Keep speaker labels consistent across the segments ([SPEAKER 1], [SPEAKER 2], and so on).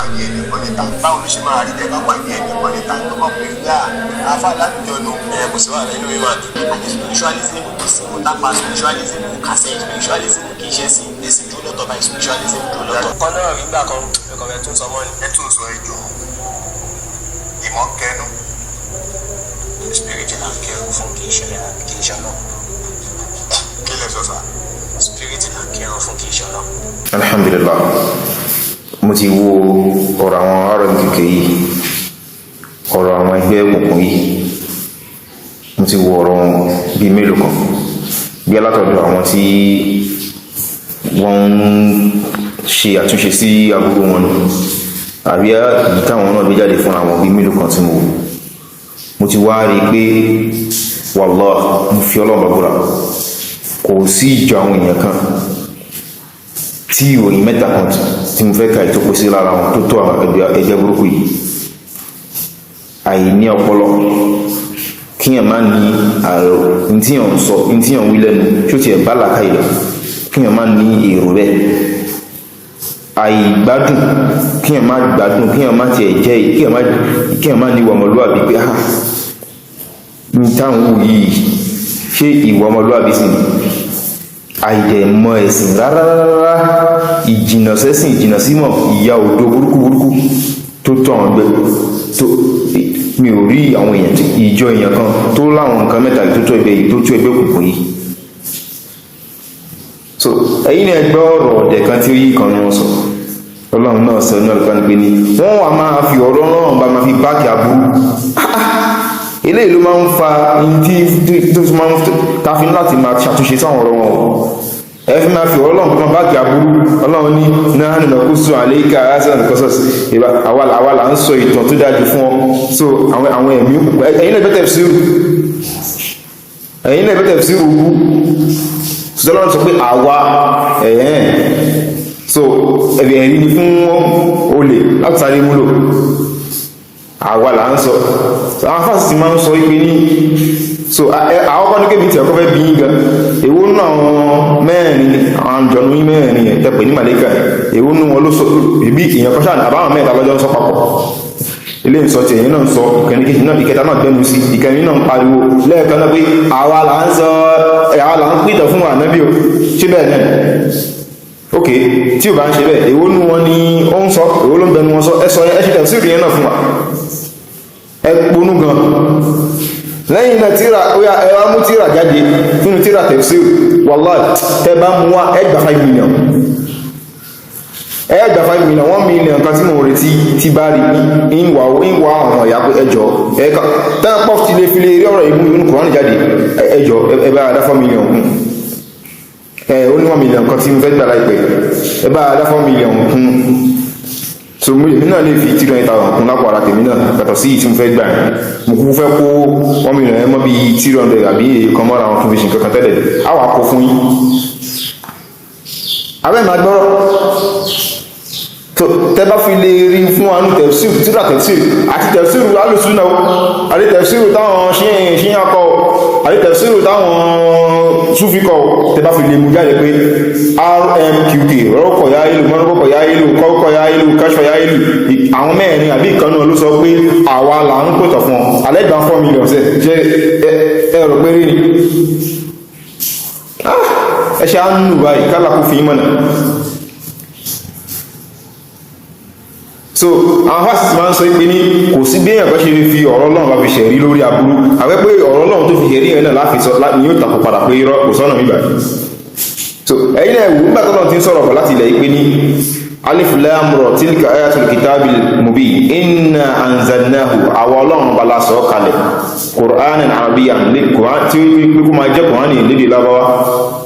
[SPEAKER 1] pàdé ẹni kan níta báwo ló ṣe máa rí tẹ́ bá pàdé ẹni kan níta tó kọ́ pé gbá afá látijọ́ nu kò sí wàhálà inú mímọ́ àti spiritualism kò sí kò tápa spiritualism kò kàṣẹ spiritualism kì í ṣe sí èsì dúró lọ́tọ̀ báyìí spiritualism dúró lọ́tọ̀. kan náà rí gbà kan ẹ̀kọ́ rẹ̀ tún sọ mọ́ ni. ẹ tún sọ ẹjọ́ ìmọ̀ kẹnu spirit là ń kẹrù fún kì í ṣe náà kí lẹ sọ sá spirit là ń kẹrù fún kì í ṣe náà.
[SPEAKER 2] Alhamdulillah, mo ti wo ọ̀rọ̀ àwọn Rmqk yìí, ọ̀rọ̀ àwọn ẹgbẹ́ òkùnkùn yìí, mo ti wo ọ̀rọ̀ wọn bí mélòó kan bí alátọ̀dọ̀ àwọn tí wọ́n ń ṣe àtúnṣe sí aburú wọn àbí èyí táwọn náà gbé jáde fún àwọn bí mélòó kan tí mo ti wá rí pé wallah mo fi Ọlọ́run búra kò sí ìjọ àwọn èèyàn kan tí ìròyìn mẹ́ta kan tí mo fẹ́ ka ìtòkó sí lára wọn tó tó àwọn ẹgbẹ́ burúkú yìí: àìní ọpọlọ, kíyàn má ní àrò ntíyàn sọ ntíyàn wí lẹ́nu tí ó ti ẹ̀ bá làkà ìlọ, kíyàn má ní èrò rẹ̀, àìgbádùn, kíyàn má gbádùn, kíyàn má tiẹ̀ jẹ́ kíyàn má ní ìwà ọmọlúwàbí pé ní táwọn wù yìí ṣé ìwà ọmọlúwàbí sí ni, àìdẹ̀mọ̀ ẹ̀sìn rárá, ìjìnà sẹ́sìn, ìjìnà símọ̀, ìyà òdo burúkú tó tọ̀ ọ̀gbẹ́ tó mi ò rí àwọn èèyàn ìjọ èèyàn kan tó láwọn nǹkan mẹ́ta tó tó ẹgbẹ́ òkùnkùn yìí. So ẹ̀yin ni ẹgbẹ́ ọ̀rọ̀ ọ̀dẹ̀ kan tí ó yí kan ní wọ́n sọ Ọlọ́run náà sọ ní ọ̀lùkọ́ ní pé ní wọ́n wà máa fi ọ̀rọ̀ náà bá máa fi báàkì aburú. Eléyìí ló máa ń fa tó máa ń káfí láti máa ṣàtúnṣe sáwọn ọ̀rọ̀ wọn ẹ fi máa fi Ọlọ́run kan báàkì aburú. Ọlọ́run ní náà nínú kúsù àléékà àásán kọ́sọ̀s àwa là ń sọ ìtàn tó dájú fún ọ. So àwọn ẹ̀mí ẹ̀yin náà bẹ́tẹ̀ sí rú sọlọ́run sọ pé àwa so ẹ̀rí ni fún olè láti sáré múlò, àwa là ń sọ àwọn fásitì máa ń sọ ìpé ní so àwọn kọ́ ní kébì tí ọkọ́ fẹ́ bí yí gan èwo nínú àwọn mẹ́rin àwọn àjọ̀nú mẹ́rin yẹn tẹ́pẹ̀ ní màlẹ́kà èwo nínú wọn ló sọ ìbí ìyẹn kọ́ṣà àbáwọn mẹ́ta lọ́jọ́ ń sọ papọ̀ ilé ìsọ tí èyí náà ń sọ ìkẹnìkejì náà ìkẹta náà gbẹnu sí ìkẹrin náà ń pariwo lẹ́ẹ̀kan náà pé àwa là ń pìtàn fún ànábì o ṣé bẹ́ẹ̀ náà ok tí ò bá ń ṣe bẹ́ẹ̀ èwo nínú wọn ni ó ń sọ èwo ló ń bẹnu wọn sọ ẹsọ ẹṣin sí ìrìn náà fún wa ẹ ponú gan lẹ́yìn náà tíra óyá ẹ wá mú tíra jáde nínú tíra tafsir wallahi tẹ bá mú wá ẹgbà 5 million 1 million kan tí mo retí tí bá rí ìwà àwọn ọ̀yà pé ẹjọ́ ẹ̀ka tán pọ̀ tí lè fi lè rí ọ̀rọ̀ ìmú ìlú Kùránì jáde ẹjọ́ ẹbá adá 4 million kún ó ní 1 million kan tí mo fẹ́ gbà láìpẹ́ ẹbá adá 4 million kún so mo èmi náà lè fi 300,000 kún lápò ara tèmi náà yàtọ̀ sí tí mo fẹ́ gbà mo kúkú fẹ́ kó 1 million ẹ mọ́ bí 300 àbí èèkan mọ́ra àwọn convention kankan tẹ́lẹ̀ á wà kó fún yín abẹ́ máa gbọ́rọ̀ tẹ́bá fi lè rí fún àánú tẹ̀fsíìrù tíra tẹ̀fsíìrù àti tẹ̀fsíìrù alùsùnà àti tẹ̀fsíìrù táwọn ṣíyàn kọ àti tẹ̀fsíìrù táwọn súfí kọ tẹ́bá fi lè mú jáde pé Rmqk rọ́kọ̀ ya ìlú mọ́rọ́kọ̀ ya ìlú kọ́kọ̀ ya ìlú káṣọ ya ìlú àwọn mẹ́rin àbí ìkan náà ló sọ pé àwa là ń pètọ̀ fún ọ alẹ́gbà 4 million jẹ́ ẹ̀rọ pé rí ni ẹ̀ṣẹ́ á ń nù báyìí kálàkù fi mọ́nà. So àwọn fásitì máa ń sọ pé ní kò sí bí èèyàn kan ṣe fi ọ̀rọ̀ Ọlọ́run bá fi ṣẹ̀rí lórí aburú àwẹ́ pé ọ̀rọ̀ Ọlọ́run tó fi ṣẹ̀rí ẹ̀ náà láti sọ ní yóò tàkù padà pé irọ́ kò sọ́nà nígbà so ẹ̀yin náà wù nígbà tó lọ́n ti ń sọ̀rọ̀ bọ̀ láti ilẹ̀ yìí pé ní alif lam ra tilka ayatul kitabil mubin inna anzalnahu àwa Ọlọ́run bá la sọ kalẹ̀ Qur'anan arabiyyan ní Qur'an tí ó pé kó máa jẹ́ Qur'ani lédè Lárúbáwá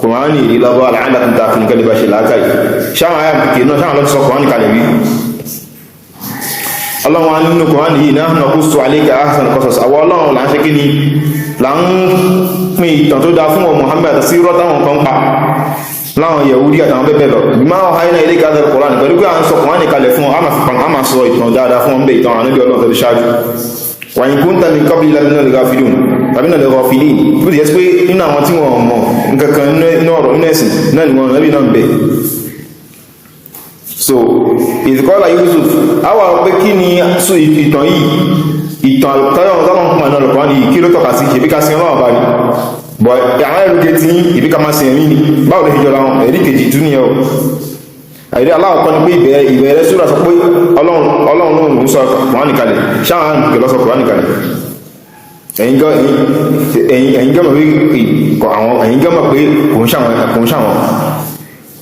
[SPEAKER 2] Qur'ani lédè Lárúbáwá la'allakum ta'qilun kẹ́lẹ́ bá ṣe làákàyè ṣáwọn ayé àbùkè náà ṣáwọn lọ́ti sọ Qur'ani kalẹ̀ rí Ọlọ́run wa nínú Kùránì yìí náà naqussu alayka ahsana qasas àwọn Ọlọ́run là ń ṣe kí ni là ń pín ìtàn tó dáa fún ọ Muhammad sí irọ́ táwọn kan pa láwọn Yahudi àtàwọn bẹ́ẹ̀ lọ bima awhayna ilayka hadha al-Qur'an pẹ̀lú pé à ń sọ Kùránì kalẹ̀ fún ọ a máa sọ ìtàn dáadáa fún ọ bẹ́ẹ̀ ìtàn ànábì Ọlọ́run tó ti ṣáájú wa in kunta min qabli lamina al-ghafilin tàbí náà al-ghafilin bó ti yẹ pé nínú àwọn tí wọn mọ̀ nǹkan kan nínú ọ̀rọ̀ nínú ẹ̀sìn náà ni wọn náà bẹ̀ so ìdíkọ́lá Yusuf àwọn pé kí ni ìtàn yìí ìtàn tọ́yọ̀ tọ́lọ́n kún àná lọ́pàá ní kí ló tọ́ka sí ìbí ká sí ọlọ́run bá ní bọ̀ àwọn ẹrùgẹ́ tí ìbí ká máa sin ẹ̀mí ni báwo lè fi jọra wọn ẹ̀rí kejì tún nìyẹn o àìrí aláwọ̀ kan ní pé ìbẹ̀rẹ̀ súrà sọ pé ọlọ́run ló ń sọ Kùránì kalẹ̀ ṣáà ń kè lọ́sọ Kùránì kalẹ̀ ẹ̀yin gọ́mọ̀ pé kò ń ṣàwọn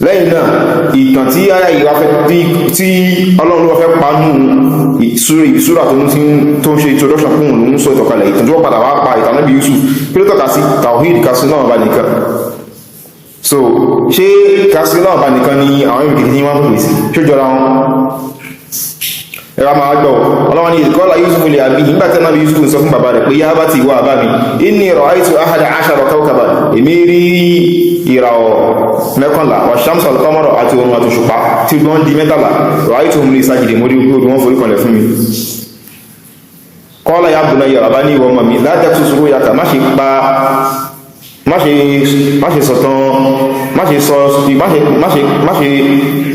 [SPEAKER 2] lẹ́yìn náà ìtàn tí ayá ìwà fẹ́ tí ọlọ́run ló fẹ́ panú ìsúra tó ń ṣe introduction fún òun ló ń sọ ìtọ̀kalẹ̀ ìtàn tó padà wá pa ìtàn Nábì Yusuf kí ló tọ́ka sí tawhid kasi náà bá nìkan so ṣé kasi náà bá nìkan ni àwọn ìrìnkì ní wọ́n pèsè ṣó jọra wọn ẹwà máa gbọ́ ọlọ́wọ́n ni ìkọ́lá Yusuf lè àbí nígbàtí Nábì Yusuf sọ fún bàbá rẹ̀ pé yá bá ti wá àbá mi inni ra'aytu ahada ashara kawkaban èmi rí ìràwọ̀ mẹ́kànlá wà shamsa al-qamara àti oòrùn àtòṣùpá tí wọ́n di mẹ́tàlá ra'aytuhum li sajidin mórí ogun wọn forí kanlẹ̀ fún mi qala ya bunayya bàbá ní ìwọ̀n mọ̀mí la taqsus ru'yaka má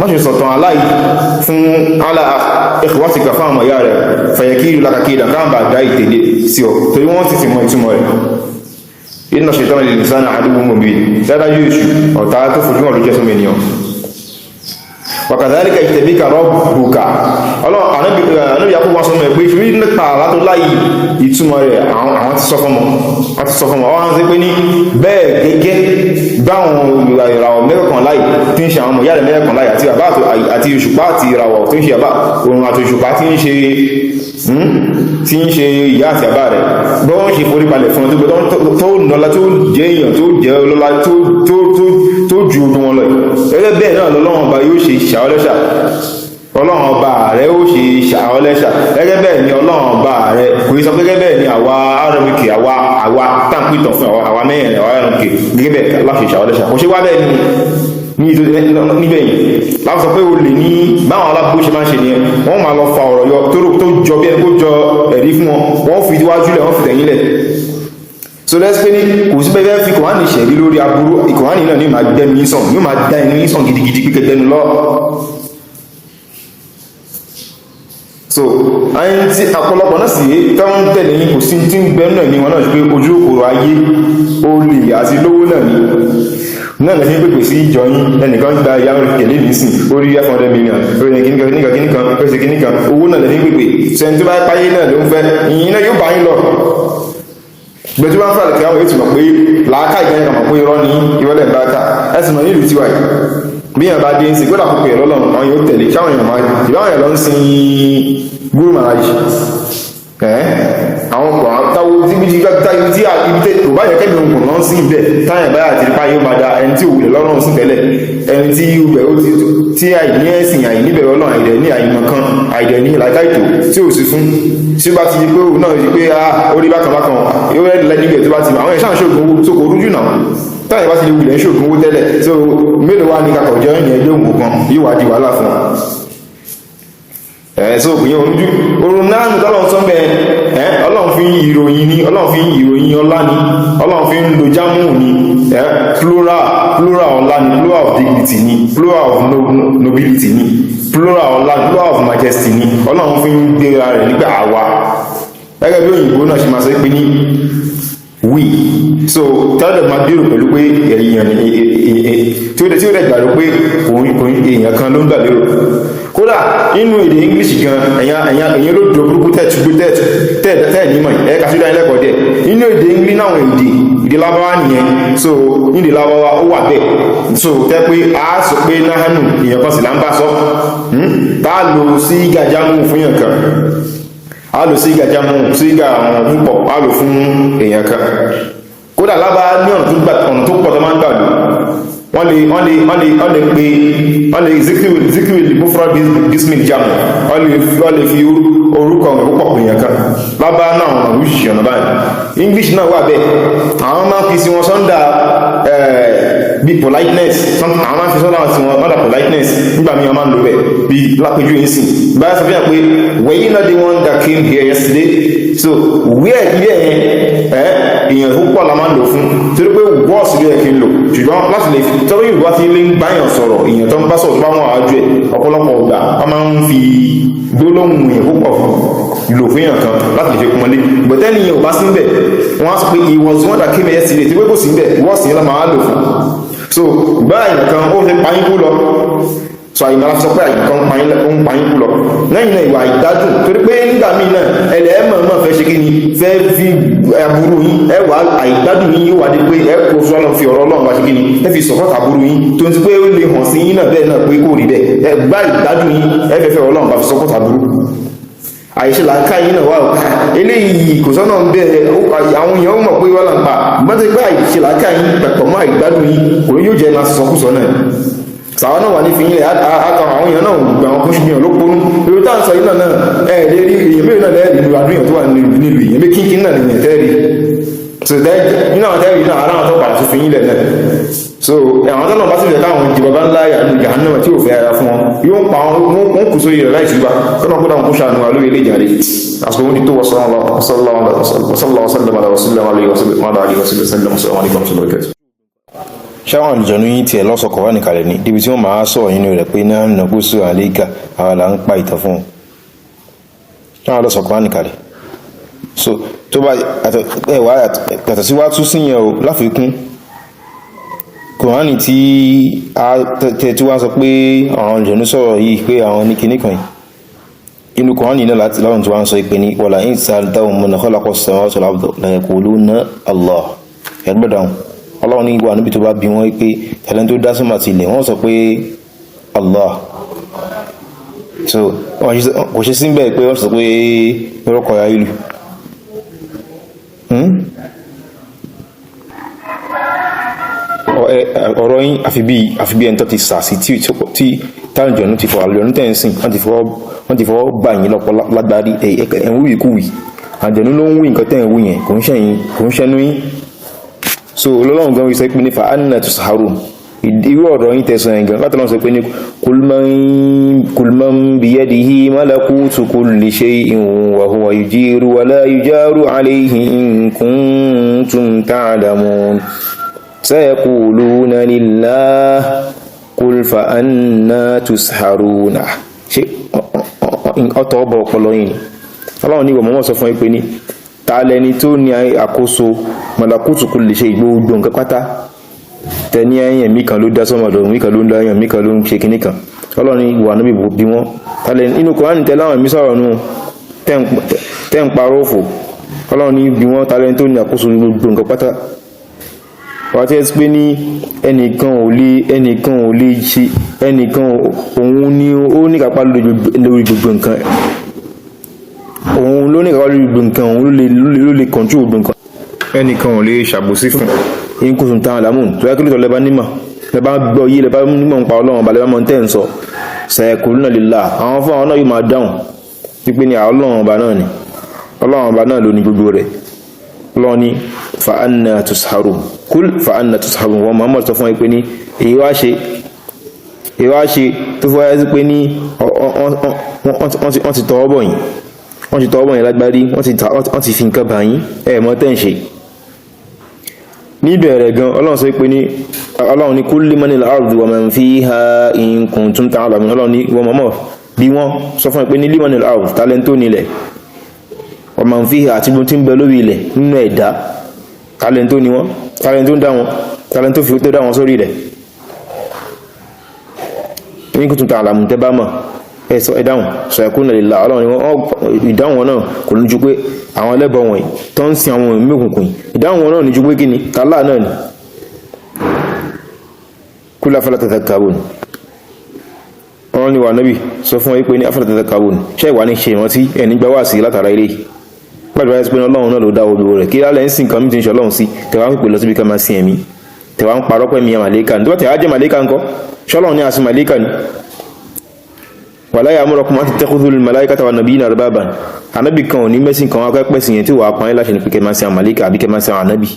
[SPEAKER 2] ṣe sọ̀tàn aláì fún ala ikhwatika fáwọn ọmọ ìyá rẹ̀ fayakidu laka kaydan káàmbà dá ìtẹ̀lé sí ọ torí wọ́n sì ti mọ̀ ìtumọ̀ rẹ̀ inna shaytana lil insani aduwwun mubin dáadáa yóò ṣù ọ̀tá tó fojú wọn ló jẹ́ fún ènìyàn wa kadhalika ijtabika rabbuka anábì Yakubu wọn sọ mọ̀ pé fi nípa látó láì ìtumọ̀ rẹ̀ àwọn ti sọ fún ọmọ wọn ti pé ní bẹ́ẹ̀ gẹ́gẹ́ báwọn ìràwọ̀ mẹ́kàn láì tí ń ṣe àwọn ọmọ ìyá rẹ̀ mẹ́kàn láì àti bàbá àti òṣùpá àti ìràwọ̀ tí ń ṣe àbá òun àti òṣùpá tí ń ṣe ìyá àti àbá rẹ̀ bọ́ wọ́n ṣe forí balẹ̀ fún ọdún tó nọ́lá tó jẹ́ èèyàn tó jẹ́ ọlọ́lá tó ju ọdún wọn lọ ẹgbẹ́ bẹ́ẹ̀ náà lọ́lọ́wọ́n ọba yóò ṣe ṣàwọ́lẹ́ṣà ọlọ́run ọba rẹ̀ ó ṣe ṣàwọ́lẹ́ṣà gẹ́gẹ́ bẹ́ẹ̀ ni ọlọ́run ọba rẹ̀ kò sọ gẹ́gẹ́ bẹ́ẹ̀ ni àwa Rmqk àwa táǹpìtàn fún àwa mẹ́rin àwa Rmqk gẹ́gẹ́ bẹ́ẹ̀ láti ṣàwọ́lẹ́ṣà kò ṣe wá bẹ́ẹ̀ níbẹ̀ yìí láti sọ pé o lè ní báwọn alábò ṣe máa ń ṣe nìyẹn wọ́n máa lọ fa ọ̀rọ̀ yọ tó jọ bí ẹni kó jọ ẹ̀rí fún wọn wọ́n fi wájú lẹ̀ wọ́n fi tẹ̀yìn lẹ̀ so lẹ́sí pé ní kò sí bẹ́ẹ̀ fi Kùránì ṣẹ̀rí lórí aburú Kùránì náà ní máa gbẹ́nu sàn yóò máa dá ẹnu sàn gidigidi pípẹ́ tẹnu lọ so ayin tí àpọ̀lọpọ̀ náà sì tọ́wọ́n tẹ̀lé yìí kò sí tí ń gbẹ́nu náà ní wọn náà pé ojú òkòrò ayé olè àti lówó náà ní náà lè fi pèpè sí ìjọ yín ẹnìkan gba ìyá orí kẹlé nìsìn orí 500 million orí kìníkan pèsè kìníkan owó náà lè fi pèpè sẹ́ni tó bá páyé náà ló ń fẹ́ ìyìn náà yóò bá yín lọ gbẹ̀tí wọ́n fàlẹ̀ kí àwọn ètò mọ̀ pé làákà ìgbẹ́yìn mọ̀ pé irọ́ ní ìwọ́lẹ̀ bá ta ẹ̀sìn mọ̀ nílùú tiwa yìí bí yàn bá dé ń sin gbọ́dà púpọ̀ ẹ̀rọ lọ́nà àwọn yóò tẹ̀lé sáwọn èèyàn máa ìbáwọn èèyàn lọ ń sin gúrù màrájì àwọn ọkọ̀ àtàwọ̀ tí ibi tí kò bá yẹ kẹ́mi ohun kò náà sí ibẹ̀ táyà báyà ti pa yóò máa da ẹni tí òwúlẹ̀ lọ́rùn sí tẹ́lẹ̀ ẹni tí ibẹ̀ ó tí àìní ẹ̀sìn àìníbẹ̀ ọlọ́run àìdẹ̀ ní àìmọ̀ kan àìdẹ̀ ní ìlàkà ètò tí ò sí fún tí ó bá ti di pé òun náà di pé ó rí bákan bákan yóò rẹ̀ lẹ́nìbẹ̀ tó bá ti àwọn ẹ̀ṣà ṣògùn owó tó kò rújú náà táyà bá ti di wùlẹ̀ ṣògùn owó tẹ́lẹ̀ tó mélòó wá ní kakọ̀ jẹ́ ìyẹn ẹgbẹ́ òǹkù kan yóò wá di wàhálà fún ẹ̀ẹ́sọ́ òkùnyẹ́ orújú orun náà ní tọ́lọ̀ sọ́mẹ́ ọlọ́run fi ìròyìn ní ọlọ́run fi ìròyìn ọlá ní ọlọ́run fi ń lo jámù ní plural ọlá ní plural of dignity ní plural of nobility ní plural ọlá ní plural of majesty ní ọlọ́run fi ń gbéra rẹ̀ nígbà àwa gẹ́gẹ́ bí òyìnbó náà ṣe máa sọ pé ní we so tẹ́lẹ̀ máa dérò pẹ̀lú pé èèyàn tí ó dẹ̀ gbàrú pé òun èèyàn kan ló ń gbà lérò kódà inú èdè English gan èèyàn ló dùn burúkú tẹ́ẹ̀ nímọ̀ ẹ̀ka sí ìdánilẹ́kọ̀ọ́ dẹ̀ inú èdè English náà èdè lábáwá nìyẹn so nídè lábáwá ó wà bẹ́ẹ̀ so tẹ́ pé a sọ pé náhánù èèyàn kan sì là ń bá sọ tá a lò sí gàjámù fún yàn kan a lò sí gàjámù sí gà àwọn púpọ̀ a lò fún èèyàn kan kódà lábá ní ọ̀nà tó pọ̀ tó máa ń gbà lò wọ́n lè zikiru mufra bismil jamu wọ́n lè fi orúkọ púpọ̀ èèyàn kan lábá náà ọ̀nà oríṣìí ọ̀nà báyìí English náà wà bẹ́ẹ̀ àwọn máa fi sí wọn sọ́ndà bí politeness àwọn máa fi sọ́dọ̀ àti wọn ọ̀dà politeness nígbà míì wọ́n máa ń lò bẹ̀ bí lápẹjú yìí sìn báyà sọ fún yà pé were you not the one that came here yesterday so wíẹ̀ ilé yẹn èèyàn tó pọ̀ la máa ń lò fún torí pé wọ́ọ̀sì ló yẹ kí n lò ṣùgbọ́n láti lè tọ́lú yìí wá sí ilé ń báyàn sọ̀rọ̀ èèyàn tó ń bá sọ̀rọ̀ tó bá wọn àájú ẹ̀ ọ̀pọ̀lọpọ̀ ọ̀gbà wọ́n máa ń fi gbólóhùn èèyàn púpọ̀ lò fún èèyàn kan láti lè fi kún mọ́lé bọ̀tẹ́ni yẹn ò bá sí ń bẹ̀ wọ́n á sọ pé he was the one that came here yesterday tí pé kò sí ń bẹ̀ wọ́ọ̀sì yẹn la máa lò fún so báyìí kan ó fi payín kú lọ so àyè máa sọ pé àyè kan ń payín kú lọ lẹ́yìn náà ìwà ìdádùn torí pé nígbà míì náà ẹlẹ́ẹ̀mọ̀ fẹ́ ṣe kí ni fẹ́ fi aburú yín ẹwà àìdádùn yín yóò wá dé pé ẹ kò sọ ọlọ́run fi ọ̀rọ̀ ọlọ́run wá ṣe kí ni ẹ fi sọ̀kọ́ aburú yín tó ń ti pé ó lè hàn sí yín náà bẹ́ẹ̀ náà pé kò rí bẹ́ẹ̀ ẹ gbá ìdádùn yín ẹ fẹ́ fẹ́ ọlọ́run bá fi sọ̀kọ́ aburú àìṣe làákà yín náà wà ó eléyìí kò sọ́nà ń bẹ́ àwọn èèyàn ó mọ̀ pé wọ́n là ń pa gbọ́dọ̀ pé àìṣe làákà yín pẹ̀pọ̀ mọ́ àìgbádùn yín kò ní yóò jẹ́ máa sọkúsọ náà sàwọn náà wà ní fìyín lẹ̀ àtàwọn àwọn èèyàn náà gbà wọn kó ṣùgbọ́n ló ponú lórí táà ń sọ yìí náà ẹ̀ẹ́dẹ́ rí èèyàn mẹ́rin náà lẹ́ẹ̀rí ìlú àdúyàn tó wà nílùú èèyàn mẹ́ kínkín náà nìyẹn tẹ́ẹ̀rí so nínú àwọn tẹ́ẹ̀rí náà ara àwọn tó padà tó fìyín lẹ̀ náà so àwọn tó náà bá sì lẹ̀ káwọn ìjìbọn bá ń láyà ní jahannama tí ò fẹ́ ara fún wọn yóò pa wọn kù sórí rẹ̀ láì ṣùgbà kọ́nà kó dáhùn kó ṣàánú wa lórí ilé ìjàre àsìkò wọn ni tó ṣáwọn àlùjọ̀nú yìí tiẹ̀ lọ́sọ̀kọ̀ wà nìkàlẹ̀ ní débi tí wọ́n máa sọ̀rọ̀ nínú rẹ̀ pé náà nàgbóṣù àléékà àwọn là ń pa ìtàn fún wọn ṣáwọn lọ́sọ̀kọ̀ wà nìkàlẹ̀ so tó bá ẹwà yàtọ̀ sí wá tún sí yẹn o láfikún kòránì tí tí wá sọ pé àwọn àlùjọ̀nú sọ̀rọ̀ yìí pé àwọn ní kinní kan yìí inú kòránì náà láti láwọn tí wọ́n sọ pé ní wala in sa'altahum man khalaqa as-samawati wal arda la yaquluna Allah ẹgbẹ́dàun ọlọ́run ní ìwà níbi tó bá bí wọ́n pé tẹ̀lẹ́ tó dá sọ́mà ti ilẹ̀ wọ́n sọ pé Allah so kò ṣe síbẹ̀ pé wọ́n sọ pé rọ́kọ̀ ya ìlú ọ̀rọ̀ yín àfi bí ẹni tó ti sàásì tí tààjọ̀nù ti fọ́ àlùjọ̀nù tẹ́ǹsìn wọ́n ti fọwọ́ bà yín lọ́pọ̀ lágbárí ẹ̀wúwì kúwì àjọ̀nù ló ń wí nǹkan tẹ́ ń wí yẹn kò ń ṣẹ́nu yín so lọ́lọ́run gan wíṣẹ́ pé ní fa anna tusharun irú ọ̀rọ̀ yìí tẹ̀sán ẹ̀gán látọ̀lọ́run sọ pé ní kul man biyadihi malakutu kulli shay'in wa huwa yujiru wa la yujaru alayhi in kuntum ta'lamun sayaquluna lillah qul fa anna tusharun ṣe ọ̀tọ̀ ọbọ̀ ọpọlọ yìí ọlọ́run ní ìwọ̀n mọ́ sọ fún ẹ pé ní tààlẹni tó ní àkóso malakutu kulli shay gbogbo nǹkan pátá tẹni ẹ̀yàn mí kan ló dá sọ́mọ̀dọ̀ mí kan ló ń dá ẹ̀yàn mí kan ló ń ṣe kìíní kan ọlọ́ni wà níbi bí wọ́n tààlẹni inú Kùránì tẹ́lá àwọn mí sọ̀rọ̀ nù tẹ́ ń parọ́ òfò ọlọ́ni bí wọ́n tààlẹni tó ní àkóso gbogbo nǹkan pátá wà tí ẹ ti pé ní ẹnìkan ò lè ṣe ẹnìkan òun ni ó ní kápá lórí gbogbo nǹkan òun ló ní ìkàwà lórí gbogbo nǹkan òun ló lè control gbogbo nǹkan ẹnìkan ò lè ṣàbòsí fún in kò sùn tán àlámùn tó yá kí ló tọ́ lẹ́bá nímọ̀ lẹ́bá gbọ́ yí lẹ́bá nímọ̀ ń pa ọlọ́run ọba lẹ́bá mọ́ tẹ́ ń sọ sayaquluna lillah àwọn fún àwọn náà yóò máa dáhùn wípé ní ọlọ́run ọba náà ni ọlọ́run ọba náà ló ní gbogbo rẹ̀ ọlọ́run ní fa anna tusharun kul fa anna tusharun wọn Muhammad sọ fún ẹ pé ní èyí wá ṣe tó fọ́ ẹ́ sí pé ní wọ́n ti tọwọ́ bọ̀ yìí wọ́n ti tọwọ́ yẹn lágbárí wọ́n ti fi nǹkan bà yín ẹ̀mọ́ tẹ́ ń ṣe ní ìbẹ̀rẹ̀ gan ọlọ́run sọ pé ní ọlọ́run ní kulli manil ardi wa man fiha in kuntum ta'lamun ọlọ́run ní wọ́n mọ́mọ́ bí wọ́n sọ fún ẹ pé ní limanil ardi talento nílẹ̀ wa man fiha àti gbogbo tí ń bẹ lórí ilẹ̀ nínú ẹ̀dá talento ni wọ́n talento ń dá wọn talento fi tó dá wọn sórí ilẹ̀ in kuntum ta'lamun tẹ́ bá mọ̀ ẹ̀sọ́ ẹ̀dáhùn sayaquluna lillah ọlọ́run ni wọ́n ìdáhùn wọn náà kò ní ju pé àwọn ẹlẹ́bọ wọ̀nyí tó ń sin àwọn ìmú òkùnkùn ìdáhùn wọn náà ní ju pé kíni tààlà náà ni qul afala tadhakkarun ọlọ́run ni wà nábì sọ fún wọn pé ní afala tadhakkarun ṣe ìwà ní ṣe ìrántí ẹni gbá wà sí látara ilé gbàdúrà sí pé ọlọ́run náà ló dá obi rẹ̀ kí lálẹ́ ń sìn kan mí ti ń ṣe ọlọ́run sí tẹ̀wá ń pè lọ síbi ká máa sin ẹ̀mí tẹ̀wá ń parọ́ pẹ̀mí màlẹ́kà ní tó bá tẹ̀wá jẹ́ màlẹ́kà ńkọ́ ṣọ́lọ́run ní àsìn màlẹ́kà ni wala ya'murukum an tattakhidhu al-malaikata wan nabiyina arbaban anabi kan ní mesin kan wa pe sin yẹn tí wà pa yín láṣẹ ní pé kẹ́ máa sin màlẹ́kà àbí kẹ́ máa sin ànábì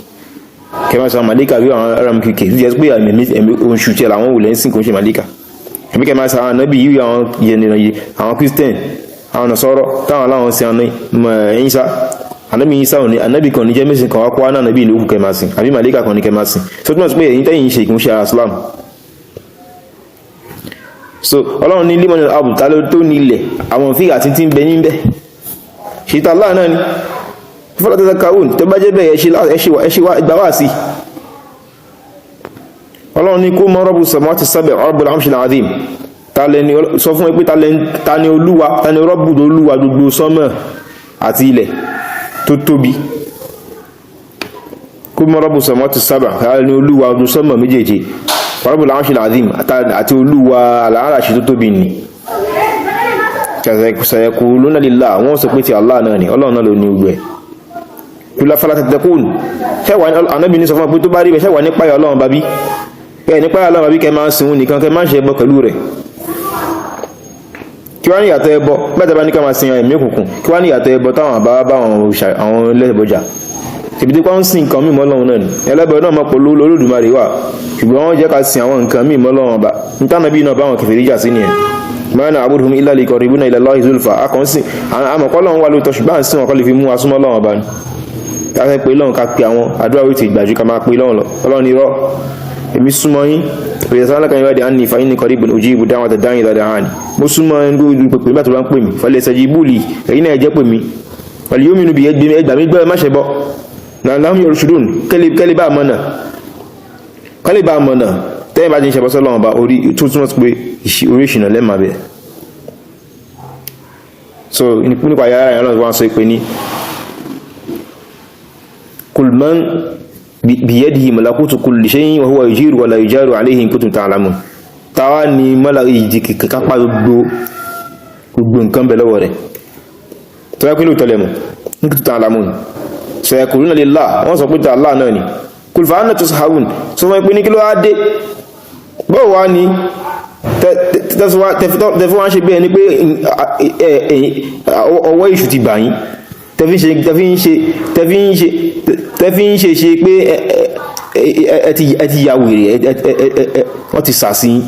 [SPEAKER 2] kẹma sọ màlíkà bí àwọn Rmqk tó jẹ́ pé ẹ̀mí oṣù tí àwọn wùlẹ̀ ń sìn kò ń ṣe màlíkà ẹ̀mí kẹma sọ àwọn ànábì yìí àwọn yẹnìyàn àwọn Christian àwọn Nasara táwọn aláwọn sí àná Ìsá ànábì Ìsá òní ànábì kan ní jẹ́ mẹ́sìn kan wá kó wá náà ànábì ìlú kẹma sìn àbí màlíkà kan ní kẹma sìn so túnmọ̀ sí pé èyí tẹ́yìn ṣe ìkúnṣe Islam so ọlọ́run ní limon al-abd ta ló tó nílẹ̀ àwọn fígà tí tí ń bẹ níbẹ̀ ṣètà Allah náà ni fọ́lá tẹ́ta kàún tẹ́ bá jẹ́ bẹ́ẹ̀ ẹṣíwá ìgbàwà sí ọlọ́run ní kó mọ́ rọ́bù samawati sab'i rabbul arshil azim sọ fún ẹgbẹ́ ta ni olúwa ta ni rọ́bù olúwa gbogbo sánmọ̀ àti ilẹ̀ tó tóbi kó mọ́ rọ́bù samawati sab'i ta ni olúwa gbogbo sánmọ̀ méjèèjì rabbul arshil azim àti olúwa al-arshi tó tóbi ni sayaquluna lillah wọ́n sọ pé ti Allah náà ni ọlọ́run náà ló ní gbogbo ẹ̀ kula fala tattaqun ṣẹ́wà Ànábì ní sọ fún pé tó bá rí bẹ́ ṣẹ́wà nípa Ọlọ́run bàbí pé nípa Ọlọ́run bàbí kẹ máa ń sìn nìkan kẹ máa ń ṣe ẹbọ pẹ̀lú rẹ̀ kí wá ní ìyàtọ̀ ẹbọ bẹ́ẹ̀ bá ní ká máa sin ẹ̀mí òkùnkùn kí wá ní ìyàtọ̀ ẹbọ táwọn àbá bá àwọn ẹlẹ́bọjà tìbí tí wọ́n ń sin nǹkan mímọ́ Ọlọ́run náà ni ẹlẹ́bọ náà mọ̀ pẹ̀lú Olódùmarè wà ṣùgbọ́n wọ́n jẹ́ ká sin àwọn nǹkan mímọ́ Ọlọ́run ọba nítànàbí náà bá wọn kèfèrí jà sí nìyẹn ma na'buduhum illa liqarribuna ila Allahi zulfa akọ̀nsìn àmọ̀kọ́ Ọlọ́run wà lóòótọ́ ṣùgbọ́n à ń sìn wọn kọ́ lè fi mú asúmọ́ Ọlọ́run ọba ni káfẹ́ pé lọ́run ká pé àwọn àdúrà wí ti ìgbàjú ká máa pé lọ́run lọ Ọlọ́run irọ́ èmi súnmọ́ yín òyìn sáwọn alákan ìwádìí àní fa inni qaribun ujibu da'wata da'i idha da'ani mo súnmọ́ ẹni tó pèpè nígbà tó bá ń pè mí falyastajibu li èyí náà jẹ́ pè mí wal yu'minu bi ẹgbà mi gbọ́ má ṣe bọ́ la'allahum yarshudun kẹ́lẹ́ bá mọ̀nà tẹ́yìn bá ti ń ṣe bọ́sọ́ lọ́wọ́ bá orí tó túnmọ̀ sí pé orí ìṣìnà lẹ́mà bẹ́ẹ̀ so nípa yàrá ìrànlọ́wọ́ wọn sọ pé ní kul man biyadihi malakutu kulli shay'in wa huwa yujiru wa la yujaru alayhi in kuntum ta'lamun táwa ni mọ́lá ìjì kápá gbogbo nǹkan bẹ̀ lọ́wọ́ rẹ̀ tó yẹ pé lóòótọ́ lẹ́mọ̀ in kuntum ta'lamun sayaquluna lillah wọ́n sọ pé ta Allah náà ni kul fa anna tusharun sọ fún pé ní kí ló á dé bọ́ọ̀ wá ní tẹ́fí wá ń ṣe bẹ́ẹ̀ ni pé ọwọ́ ìṣù ti bà yín tẹ́fí ń ṣe pé ẹ ti ya wèrè wọ́n ti sàsí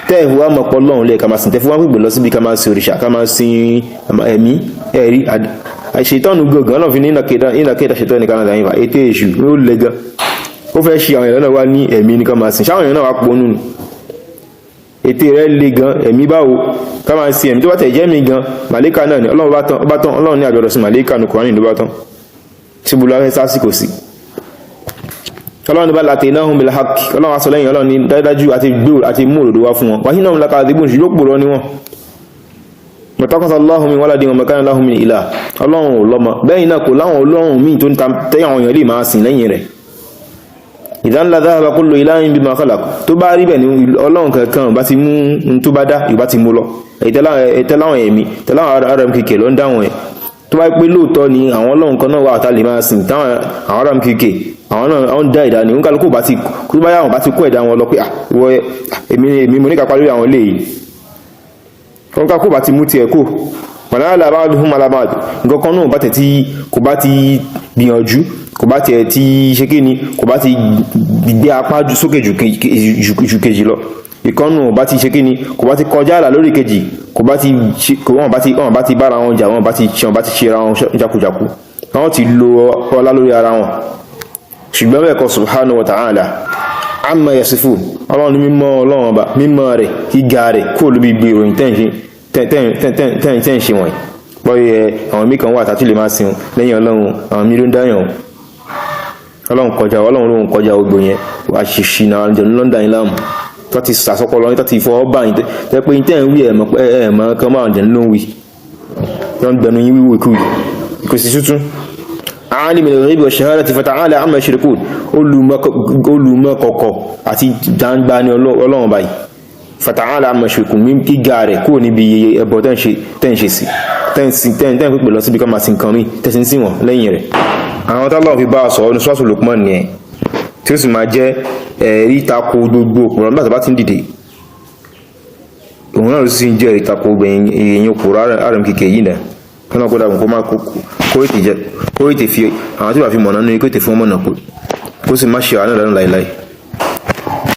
[SPEAKER 2] tẹ́ẹ̀fí wá mọ̀pọ̀ lọ́run lẹ́ ká máa sìn tẹ́fí wá pípẹ̀ lọ síbi ká máa sin òrìṣà ká máa sin ẹ̀mí ẹ̀rí àṣetọ́nù gbogbo náà fi ní ìnàkẹ́ta ṣetọ́ ní Canada yìí ètò èṣù ó lẹ́gán ó fẹ́ ṣe àwọn ìrànlọ́wọ́ wá ní ẹ̀mí ní ká máa sìn sáwọn ìrànlọ́wọ́ wá pọnú ni ètè rẹ̀ le gan ẹ̀mí báwo ká máa sin ẹ̀mí tó bá tẹ̀ jẹ́ mi gan màlíkà náà ni Ọlọ́run bá tán Ọlọ́run ní àjọ̀dọ̀ sí màlíkà ní Kùránì ló bá tán tí bùlọ afẹ́ sásìkò sí Ọlọ́run bá láti iná hùn bilhaq Ọlọ́run aṣọ lẹ́yìn Ọlọ́run ní dájú àti mú òdòdó wá fún wọn wáyé náà mú lákàá dìbò ṣùgbọ́n pòrọ ní wọn mọ̀tọ́kọ̀sọ Allahu min waladin wa ma kana lahu min ilah Ọlọ́run ò lọ́mọ bẹ́yìn náà kò láwọn Ọlọ́run míì tó ń ta tẹ́yàn àwọn èèyàn lè máa sìn lẹ́yìn rẹ̀ ìdán la dhahaba kullu ilahin bima khalaq tó bá rí bẹ̀ ní Ọlọ́run kankan bá ti mú tó bá dá ìbá ti mú lọ ìtẹ́láwọn ẹ̀mí tẹ́láwọn Rmqk ló ń dáwọn ẹ̀ tó bá pé lóòótọ́ ni àwọn Ọlọ́run kan náà wà tá lè máa sìn táwọn àwọn Rmqk àwọn náà àwọn dá ìdá ni ó ń kálukú bá ti kó bá yàwọn bá ti kó ẹ̀dá wọn lọ pé èmi mo ní kápá lórí àwọn léyìí ó ń kálukú bá ti mú tiẹ̀ kó pàdánù ba'duhum ala ba'd nǹkan kan náà bá tẹ̀ tí kò bá ti gbìyànjú kò bá tiẹ̀ ti ṣe kí ni kò bá ti gbé apá sókè jù kejì lọ ìkọ́nù bá ti ṣe kí ni kò bá ti kọjá àlà lórí kejì kò bá ti wọ́n bá ti bára wọn jà wọ́n bá ti ṣe ra wọn jákujàku wọ́n ti lo ọlá lórí ara wọn ṣùgbọ́n bẹ́ẹ̀ kọ́ subhanahu wa ta'ala amma yasifun Ọlọ́run ní mímọ́ Ọlọ́run ọba mímọ́ rẹ̀ gíga rẹ̀ kó ló bí gbé ìròyìn tẹ́ ń ṣe wọ̀nyí pọ́yẹ àwọn mí kan wà tàbí lè máa sin lẹ́yìn Ọlọ́run àwọn mí ló ń dáyàn Ọlọ́run kọjá ogbò yẹn wà ṣìṣìnà àjẹ̀lú London ìlàmù tó ti sàsọ́pọ̀ lọ́yìn tó ti fọ́ bá yìí tẹ́ pé tẹ́ ń wí ẹ̀mọ́ kan máa jẹ̀ ló ń wí tó ń gbẹ̀nu yí wíwò kú kò sí tútún alimul ghaibi wa shahadati fata'ala amma yushrikun olùmọ̀ kọ̀kọ̀ àti dáńgbà ní Ọlọ́run báyìí fata'ala amma yushrikun mí gíga rẹ̀ kúrò níbi ẹbọ tẹ́ ń ṣe sí tẹ́ ń pípẹ̀ lọ síbi kan máa sin kan mí tẹ́sí sí wọn lẹ́yìn rẹ̀ àwọn tọ́lọ́ fi bá a sọ ọ́nù sọ́ọ̀tù Luqman nìyẹn tí ó sì máa jẹ́ ẹ̀rí tako gbogbo òpùrọ̀ nígbà tó bá ti ń dìde òun náà ló sì ń jẹ́ ẹ̀rí tako èèyàn òpùrọ̀ Rmqk yìí náà kọ́nà kó dàgbọ́n kó má kó ètè fi àwọn tí wàá fi mọ̀nà nínú kó ètè fún ọmọ náà kó sì má ṣe àwọn náà lánàá láìláì.